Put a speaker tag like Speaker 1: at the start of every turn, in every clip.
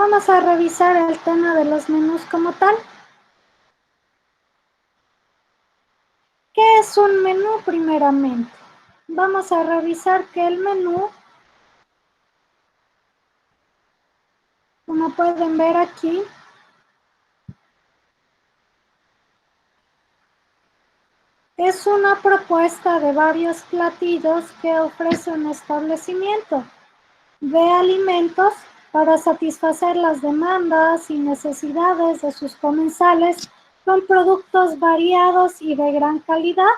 Speaker 1: Vamos a revisar el tema de los menús como tal. ¿Qué es un menú primeramente? Vamos a revisar que el menú, como pueden ver aquí, es una propuesta de varios platillos que ofrece un establecimiento de alimentos para satisfacer las demandas y necesidades de sus comensales con productos variados y de gran calidad.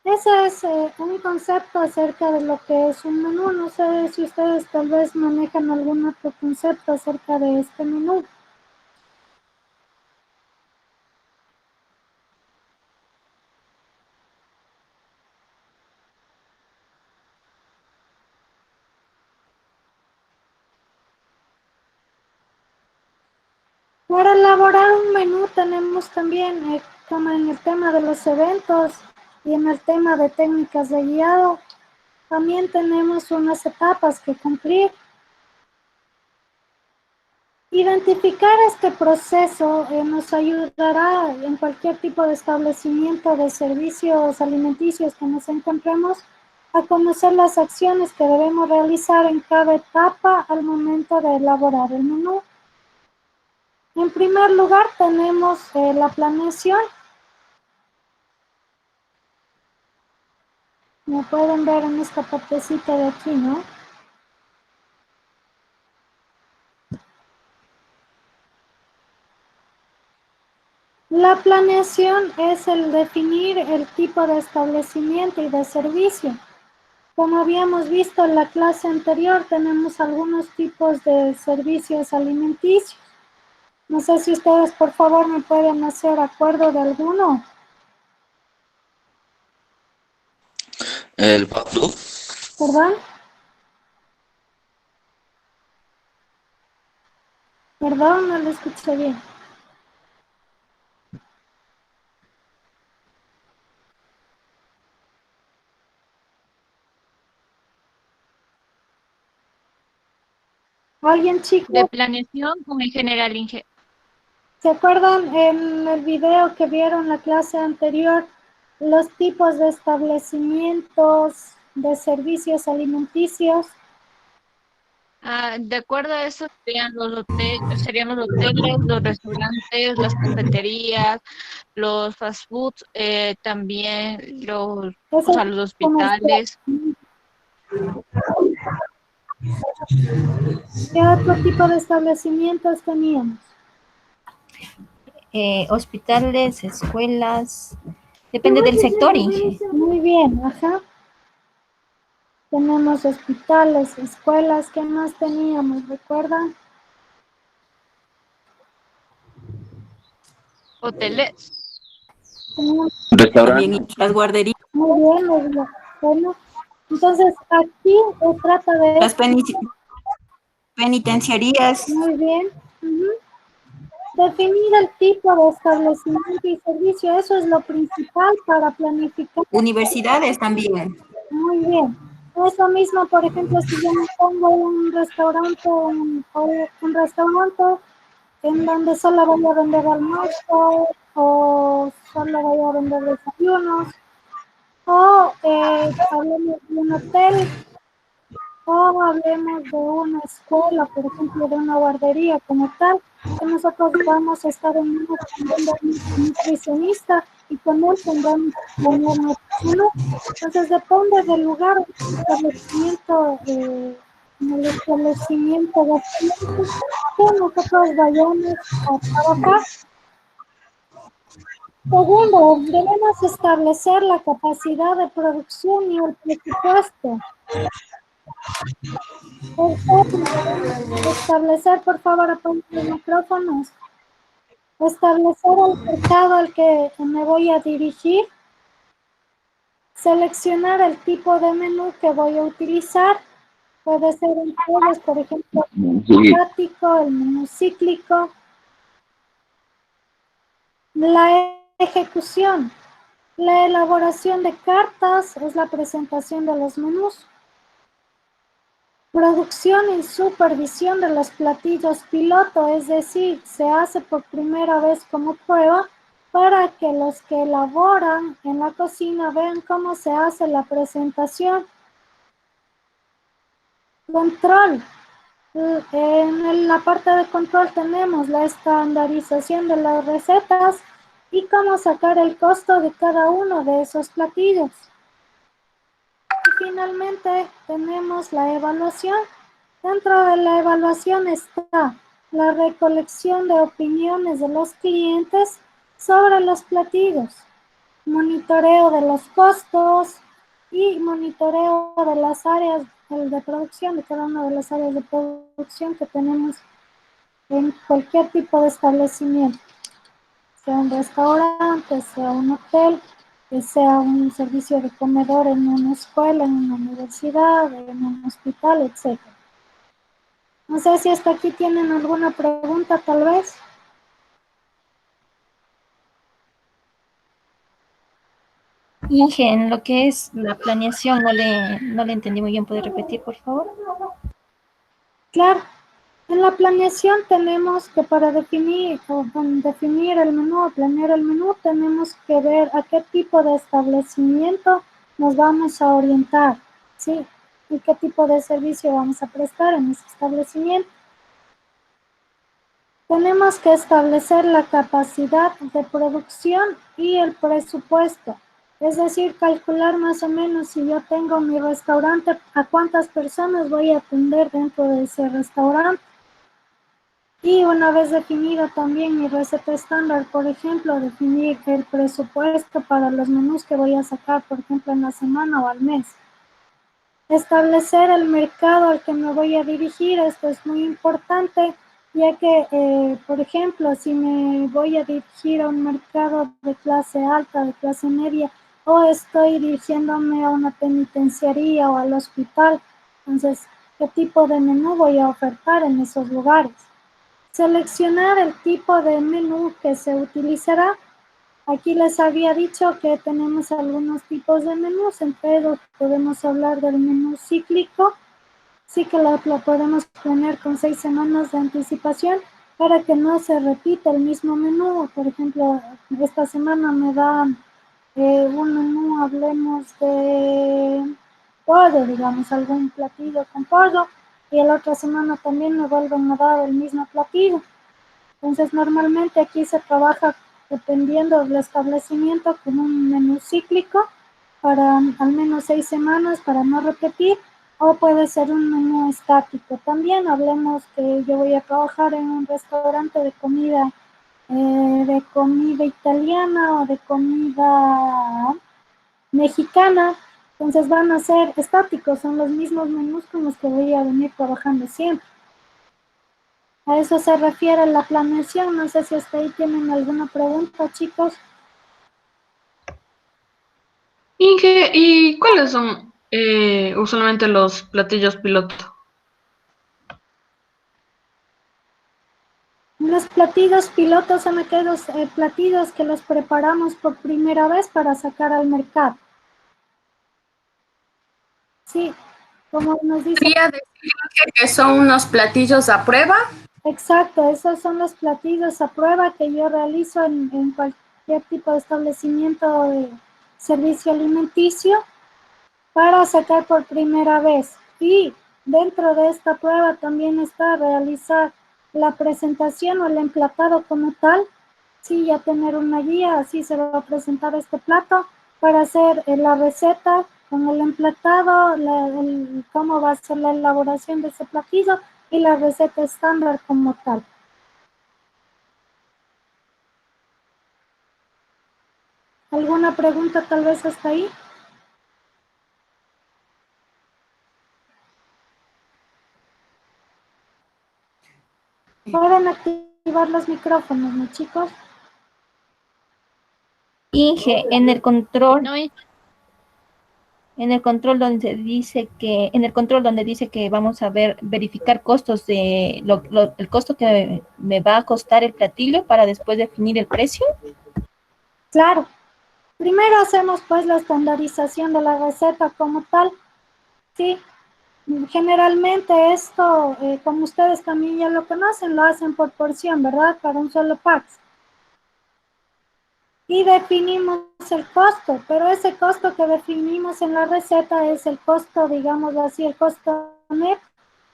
Speaker 1: Ese es un concepto acerca de lo que es un menú. No sé si ustedes tal vez manejan algún otro concepto acerca de este menú. Para elaborar un menú tenemos también, como en el tema de los eventos y en el tema de técnicas de guiado, también tenemos unas etapas que cumplir. Identificar este proceso nos ayudará en cualquier tipo de establecimiento de servicios alimenticios que nos encontremos a conocer las acciones que debemos realizar en cada etapa al momento de elaborar el menú. En primer lugar tenemos la planeación. Como pueden ver en esta partecita de aquí, ¿no? La planeación es el definir el tipo de establecimiento y de servicio. Como habíamos visto en la clase anterior, tenemos algunos tipos de servicios alimenticios. No sé si ustedes, por favor, me pueden hacer acuerdo de alguno.
Speaker 2: El fast food.
Speaker 1: ¿Perdón? Perdón, no lo escuché bien. ¿Alguien,
Speaker 3: De
Speaker 1: chicos?
Speaker 3: planeación con el general
Speaker 1: ¿Se acuerdan en el video que vieron la clase anterior los tipos de establecimientos de servicios alimenticios?
Speaker 3: de acuerdo a eso serían los hoteles, los restaurantes, las cafeterías, los fast foods, también
Speaker 1: Eso es
Speaker 3: los
Speaker 1: comercial.
Speaker 3: hospitales.
Speaker 1: ¿Qué otro tipo de establecimientos teníamos?
Speaker 4: Hospitales, escuelas, depende del sector, Inge.
Speaker 1: Muy bien, ajá. Tenemos hospitales, escuelas, ¿qué más teníamos? ¿Recuerdan?
Speaker 3: Hoteles.
Speaker 1: Teníamos,
Speaker 2: Restaurante.
Speaker 4: También las guarderías,
Speaker 1: muy bien, bueno. Entonces, aquí se trata de,
Speaker 4: las penitenciarías,
Speaker 1: muy bien, definir el tipo de establecimiento y servicio. Eso es lo principal para planificar.
Speaker 4: universidades también.
Speaker 1: Muy bien. Eso mismo, por ejemplo, si yo me pongo un restaurante, un restaurante en donde solo voy a vender almuerzo o solo voy a vender desayunos o hablemos de un hotel o hablemos de una escuela, por ejemplo, de una guardería como tal, que nosotros vamos a estar en una reunión de un nutricionista y con él tendremos que planear nuestro menú. Entonces depende del lugar, en el establecimiento gastronómico que nosotros vayamos a trabajar. Segundo, debemos establecer la capacidad de producción y el presupuesto. Tercero, establecer, por favor, apague los micrófonos. Establecer el mercado al que me voy a dirigir. Seleccionar el tipo de menú que voy a utilizar. Puede ser en todos, por ejemplo, el menú
Speaker 2: Sí.
Speaker 1: estático, el menú cíclico. La ejecución. La elaboración de cartas es la presentación de los menús. Producción y supervisión de los platillos piloto, es decir, se hace por primera vez como prueba para que los que elaboran en la cocina vean cómo se hace la presentación. Control. En la parte de control tenemos la estandarización de las recetas y cómo sacar el costo de cada uno de esos platillos. Y finalmente tenemos la evaluación. Dentro de la evaluación está la recolección de opiniones de los clientes sobre los platillos, monitoreo de los costos y monitoreo de las áreas de producción, de cada una de las áreas de producción que tenemos en cualquier tipo de establecimiento, sea un restaurante, sea un hotel, que sea un servicio de comedor en una escuela, en una universidad, en un hospital, etc. No sé si hasta aquí tienen alguna pregunta, tal vez.
Speaker 4: Inge, en lo que es la planeación, no le entendí muy bien. ¿Puede repetir, por favor?
Speaker 1: Claro, en la planeación tenemos que para definir el menú o planear el menú, tenemos que ver a qué tipo de establecimiento nos vamos a orientar, ¿sí? Y qué tipo de servicio vamos a prestar en ese establecimiento. Tenemos que establecer la capacidad de producción y el presupuesto. Es decir, calcular más o menos si yo tengo mi restaurante, a cuántas personas voy a atender dentro de ese restaurante. Y una vez definido también mi receta estándar, por ejemplo, definir el presupuesto para los menús que voy a sacar, por ejemplo, en la semana o al mes. Establecer el mercado al que me voy a dirigir, esto es muy importante, ya que, por ejemplo, si me voy a dirigir a un mercado de clase alta, de clase media, o estoy dirigiéndome a una penitenciaría o al hospital, entonces, ¿qué tipo de menú voy a ofertar en esos lugares? Seleccionar el tipo de menú que se utilizará. Aquí les había dicho que tenemos algunos tipos de menús, entre ellos podemos hablar del menú cíclico, sí que lo podemos poner con 6 semanas de anticipación para que no se repita el mismo menú. Por ejemplo, esta semana me dan un menú, hablemos de pollo, digamos, algún platillo con pollo, y la otra semana también me vuelven a dar el mismo platillo. Entonces, normalmente aquí se trabaja dependiendo del establecimiento con un menú cíclico para al menos 6 semanas para no repetir, o puede ser un menú estático. También hablemos que yo voy a trabajar en un restaurante de comida italiana o de comida mexicana, entonces van a ser estáticos, son los mismos menús con los que voy a venir trabajando siempre. A eso se refiere la planeación. No sé si hasta ahí tienen alguna pregunta, chicos.
Speaker 5: Inge, ¿y cuáles son usualmente los platillos piloto?
Speaker 1: Los platillos pilotos son aquellos platillos que los preparamos por primera vez para sacar al mercado. Sí, como nos dice.
Speaker 6: ¿Podría decir que son unos platillos a prueba?
Speaker 1: Exacto, esos son los platillos a prueba que yo realizo en cualquier tipo de establecimiento de servicio alimenticio para sacar por primera vez. Y dentro de esta prueba también está realizar la presentación o el emplatado como tal. Sí, ya tener una guía, así se va a presentar este plato para hacer la receta con el emplatado, cómo va a ser la elaboración de ese platillo y la receta estándar como tal. ¿Alguna pregunta tal vez hasta ahí? Pueden activar los micrófonos, ¿no, chicos?
Speaker 4: Inge, en el control,
Speaker 3: No,
Speaker 4: en el control donde dice que vamos a verificar costos de el costo que me va a costar el platillo para después definir el precio.
Speaker 1: Claro. Primero hacemos pues la estandarización de la receta como tal, ¿sí? Generalmente esto, como ustedes también ya lo conocen, lo hacen por porción, ¿verdad? Para un solo pack. Y definimos el costo, pero ese costo que definimos en la receta es el costo, digámoslo así, el costo net.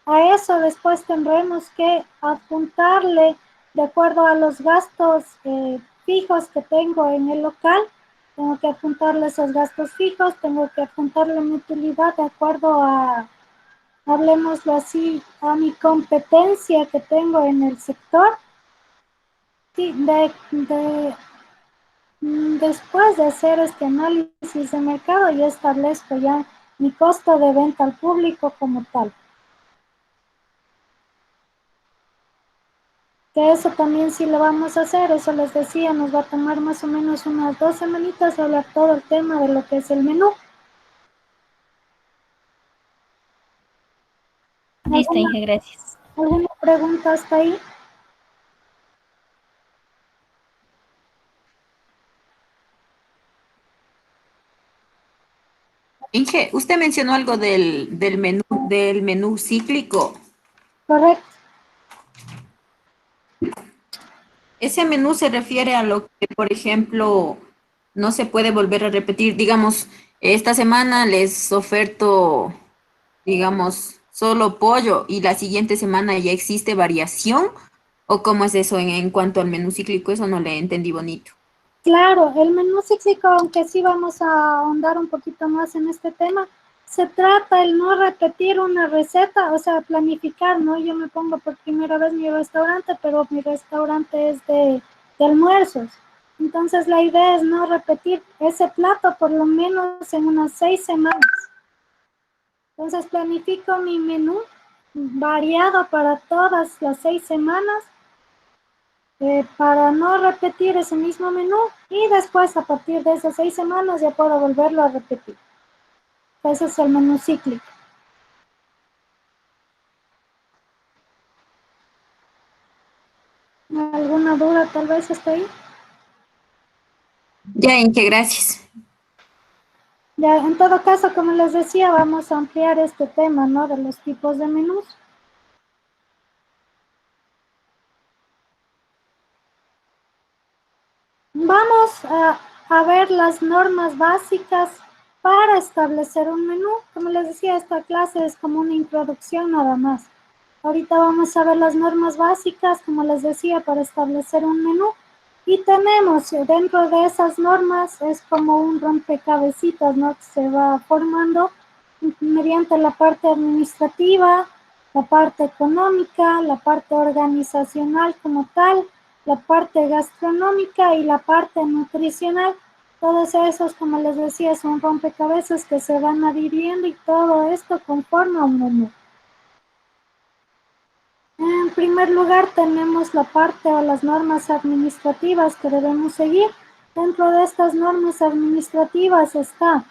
Speaker 1: A eso después tendremos que apuntarle, de acuerdo a los gastos fijos que tengo en el local, tengo que apuntarle esos gastos fijos, tengo que apuntarle mi utilidad de acuerdo a, hablemoslo así, a mi competencia que tengo en el sector. Sí, después de hacer este análisis de mercado, yo establezco ya mi costo de venta al público como tal. Que eso también sí lo vamos a hacer, eso les decía, nos va a tomar más o menos unas 2 semanitas hablar todo el tema de lo que es el menú.
Speaker 4: Listo, Inge, gracias.
Speaker 1: ¿Alguna pregunta hasta ahí?
Speaker 7: Inge, usted mencionó algo del menú cíclico.
Speaker 1: Correcto.
Speaker 7: Ese menú se refiere a lo que, por ejemplo, no se puede volver a repetir. Digamos, esta semana les oferto, digamos, solo pollo y la siguiente semana ya existe variación. ¿O cómo es eso en cuanto al menú cíclico? Eso no le entendí bonito.
Speaker 1: Claro, el menú cíclico, aunque sí vamos a ahondar un poquito más en este tema, se trata el no repetir una receta, o sea, planificar, ¿no? Yo me pongo por primera vez mi restaurante, pero mi restaurante es de almuerzos. Entonces la idea es no repetir ese plato por lo menos en unas 6 semanas. Entonces planifico mi menú variado para todas las 6 semanas para no repetir ese mismo menú y después a partir de esas 6 semanas ya puedo volverlo a repetir. Ese es el menú cíclico. ¿Alguna duda tal vez hasta ahí?
Speaker 7: Ya, Inge, gracias.
Speaker 1: Ya, en todo caso, como les decía, vamos a ampliar este tema, ¿no? De los tipos de menús. Vamos a ver las normas básicas para establecer un menú. Como les decía, esta clase es como una introducción nada más. Ahorita vamos a ver las normas básicas, como les decía, para establecer un menú. Y tenemos dentro de esas normas, es como un rompecabecitas, ¿no? Que se va formando mediante la parte administrativa, la parte económica, la parte organizacional como tal, la parte gastronómica y la parte nutricional. Todos esos, como les decía, son rompecabezas que se van adhiriendo y todo esto conforma un menú. En primer lugar, tenemos la parte o las normas administrativas que debemos seguir. Dentro de estas normas administrativas está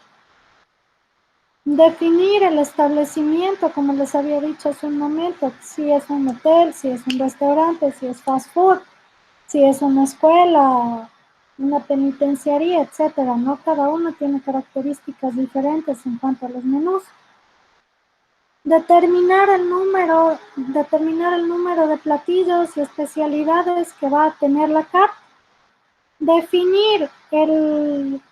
Speaker 1: definir el establecimiento, como les había dicho hace un momento, si es un hotel, si es un restaurante, si es fast food, si es una escuela, una penitenciaría, etcétera, ¿no? Cada uno tiene características diferentes en cuanto a los menús. Determinar el número de platillos y especialidades que va a tener la carta. Definir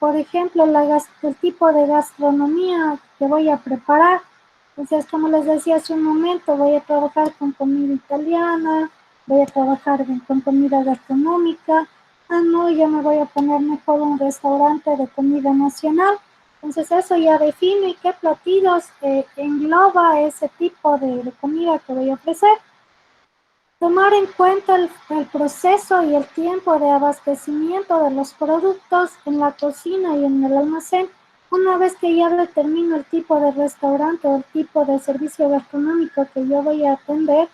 Speaker 1: por ejemplo, el tipo de gastronomía que voy a preparar. Entonces, como les decía hace un momento, voy a trabajar con comida italiana, voy a trabajar con comida gastronómica. Ah, no, yo me voy a poner mejor un restaurante de comida nacional. Entonces, eso ya define qué platillos engloba ese tipo de comida que voy a ofrecer. Tomar en cuenta el proceso y el tiempo de abastecimiento de los productos en la cocina y en el almacén. Una vez que ya determino el tipo de restaurante o el tipo de servicio gastronómico que yo voy a atender,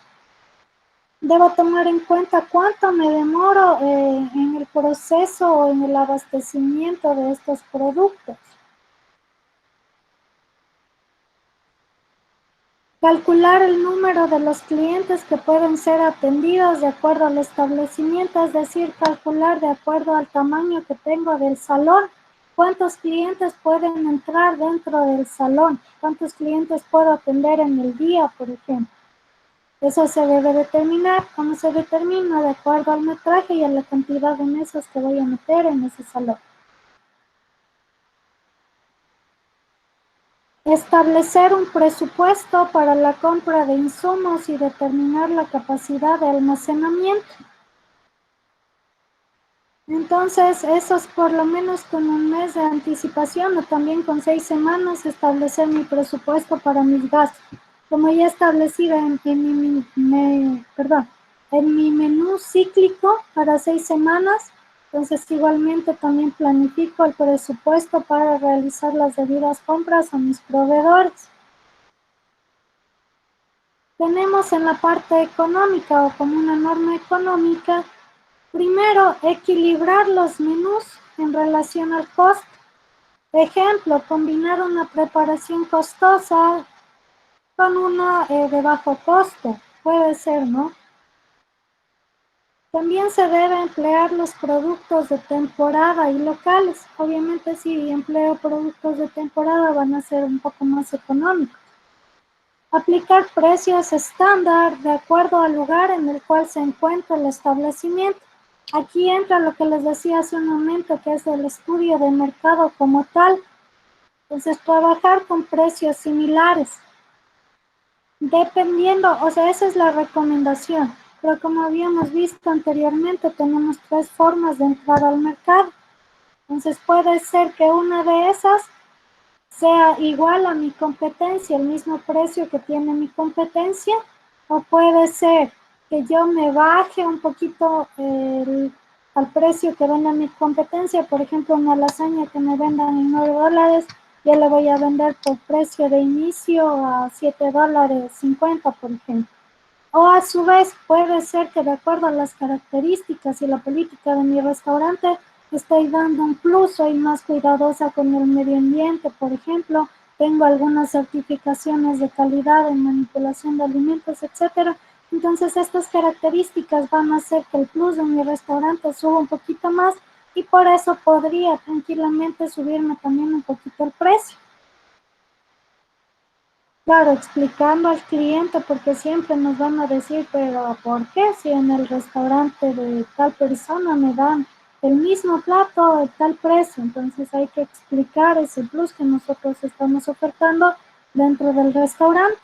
Speaker 1: debo tomar en cuenta cuánto me demoro en el proceso o en el abastecimiento de estos productos. Calcular el número de los clientes que pueden ser atendidos de acuerdo al establecimiento, es decir, calcular de acuerdo al tamaño que tengo del salón, cuántos clientes pueden entrar dentro del salón, cuántos clientes puedo atender en el día, por ejemplo. Eso se debe determinar. ¿Cómo se determina? De acuerdo al metraje y a la cantidad de mesas que voy a meter en ese salón. Establecer un presupuesto para la compra de insumos y determinar la capacidad de almacenamiento. Entonces, eso es por lo menos con un mes de anticipación o también con 6 semanas establecer mi presupuesto para mis gastos. Como ya establecí en mi menú cíclico para 6 semanas, entonces igualmente también planifico el presupuesto para realizar las debidas compras a mis proveedores. Tenemos en la parte económica o como una norma económica, primero, equilibrar los menús en relación al costo. Ejemplo, combinar una preparación costosa con una de bajo costo. Puede ser, ¿no? También se debe emplear los productos de temporada y locales. Obviamente, si empleo productos de temporada van a ser un poco más económicos. Aplicar precios estándar de acuerdo al lugar en el cual se encuentra el establecimiento. Aquí entra lo que les decía hace un momento, que es el estudio de mercado como tal. Entonces, trabajar con precios similares. Dependiendo, o sea, esa es la recomendación. Pero como habíamos visto anteriormente, tenemos 3 formas de entrar al mercado. Entonces, puede ser que una de esas sea igual a mi competencia, el mismo precio que tiene mi competencia, o puede ser que yo me baje un poquito al precio que venda mi competencia. Por ejemplo, una lasaña que me vendan en $9, yo le voy a vender por precio de inicio a $7.50, por ejemplo. O a su vez, puede ser que de acuerdo a las características y la política de mi restaurante, estoy dando un plus, soy más cuidadosa con el medio ambiente, por ejemplo, tengo algunas certificaciones de calidad en manipulación de alimentos, etcétera. Entonces, estas características van a hacer que el plus de mi restaurante suba un poquito más y por eso podría tranquilamente subirme también un poquito el precio. Claro, explicando al cliente, porque siempre nos van a decir, pero ¿por qué si en el restaurante de tal persona me dan el mismo plato de tal precio? Entonces hay que explicar ese plus que nosotros estamos ofertando dentro del restaurante.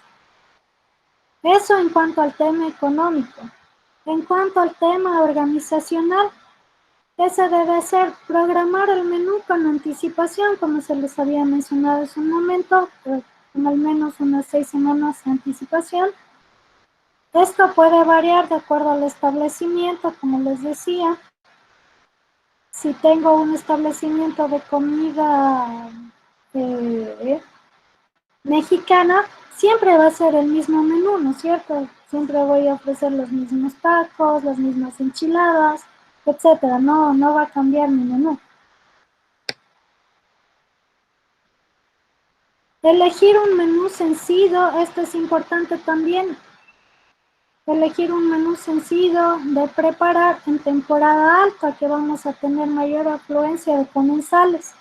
Speaker 1: Eso en cuanto al tema económico. En cuanto al tema organizacional, ese debe ser programar el menú con anticipación, como se les había mencionado hace un momento, con al menos unas 6 semanas de anticipación. Esto puede variar de acuerdo al establecimiento, como les decía. Si tengo un establecimiento de comida mexicana, siempre va a ser el mismo menú, ¿no es cierto? Siempre voy a ofrecer los mismos tacos, las mismas enchiladas, etcétera. No va a cambiar mi menú. Elegir un menú sencillo, esto es importante también. Elegir un menú sencillo de preparar en temporada alta, que vamos a tener mayor afluencia de comensales.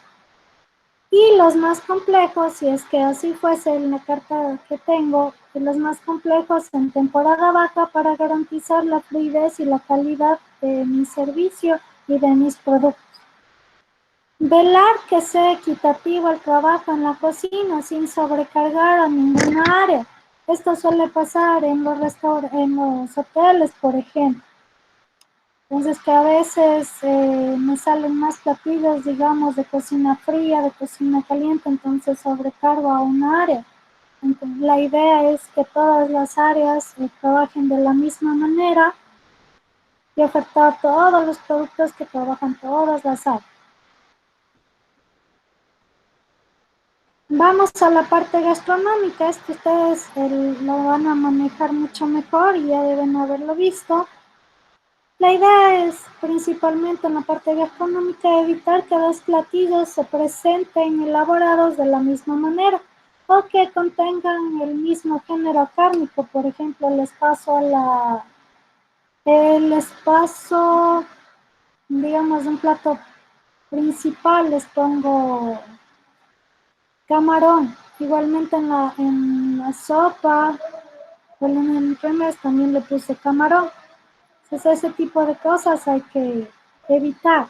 Speaker 1: Y los más complejos, si es que así fuese en la carta que tengo, los más complejos en temporada baja para garantizar la fluidez y la calidad de mi servicio y de mis productos. Velar que sea equitativo el trabajo en la cocina sin sobrecargar a ninguna área. Esto suele pasar en los hoteles, por ejemplo. Entonces, que a veces me salen más platillos, digamos, de cocina fría, de cocina caliente, entonces sobrecargo a una área. Entonces, la idea es que todas las áreas trabajen de la misma manera y ofertar todos los productos que trabajan todas las áreas. Vamos a la parte gastronómica. Esto ustedes lo van a manejar mucho mejor y ya deben haberlo visto. La idea es, principalmente en la parte gastronómica, evitar que los platillos se presenten elaborados de la misma manera o que contengan el mismo género cárnico. Por ejemplo, les paso, digamos, un plato principal les pongo camarón. Igualmente en la sopa, o en el remes también le puse camarón. Entonces ese tipo de cosas hay que evitar.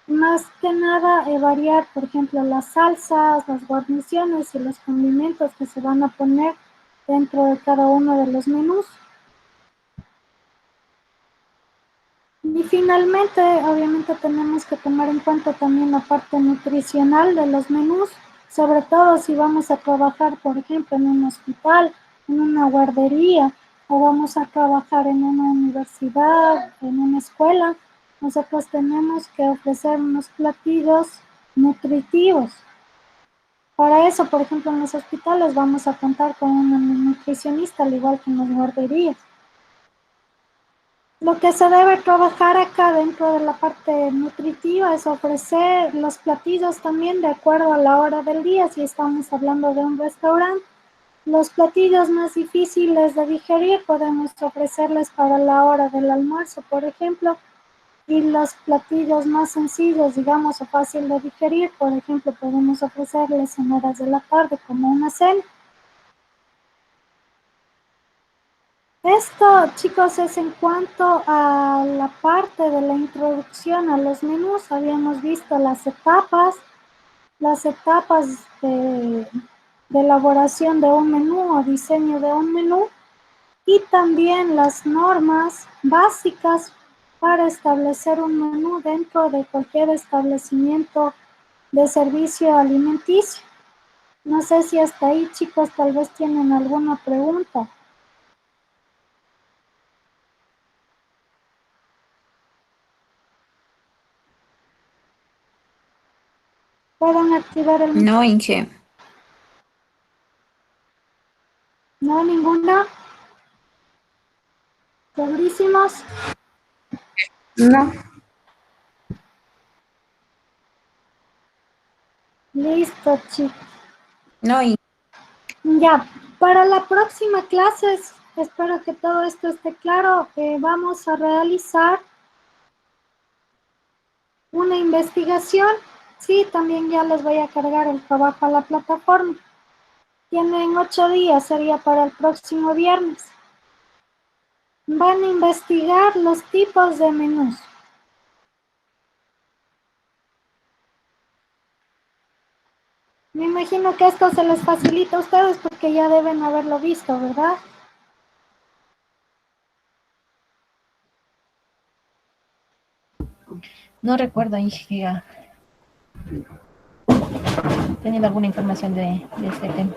Speaker 1: Más que nada variar, por ejemplo, las salsas, las guarniciones y los condimentos que se van a poner dentro de cada uno de los menús. Y finalmente, obviamente tenemos que tomar en cuenta también la parte nutricional de los menús, sobre todo si vamos a trabajar, por ejemplo, en un hospital, en una guardería, o vamos a trabajar en una universidad, en una escuela. Nosotros tenemos que ofrecer unos platillos nutritivos. Para eso, por ejemplo, en los hospitales vamos a contar con un nutricionista, al igual que en las guarderías. Lo que se debe trabajar acá dentro de la parte nutritiva es ofrecer los platillos también de acuerdo a la hora del día, si estamos hablando de un restaurante. Los platillos más difíciles de digerir podemos ofrecerles para la hora del almuerzo, por ejemplo, y los platillos más sencillos, digamos, o fácil de digerir, por ejemplo, podemos ofrecerles en horas de la tarde como una cena. Esto, chicos, es en cuanto a la parte de la introducción a los menús. Habíamos visto las etapas de elaboración de un menú o diseño de un menú, y también las normas básicas para establecer un menú dentro de cualquier establecimiento de servicio alimenticio. No sé si hasta ahí, chicos, tal vez tienen alguna pregunta. Pueden activar el
Speaker 7: No, Inge.
Speaker 1: No, ninguna. Segurísimos.
Speaker 6: No.
Speaker 1: Listo, chicos.
Speaker 7: No, Inge.
Speaker 1: Ya, para la próxima clase, espero que todo esto esté claro. Vamos a realizar una investigación. Sí, también ya les voy a cargar el trabajo a la plataforma. Tienen 8 días, sería para el próximo viernes. Van a investigar los tipos de menús. Me imagino que esto se les facilita a ustedes porque ya deben haberlo visto, ¿verdad?
Speaker 4: No recuerdo, Inge, teniendo alguna información de este tema.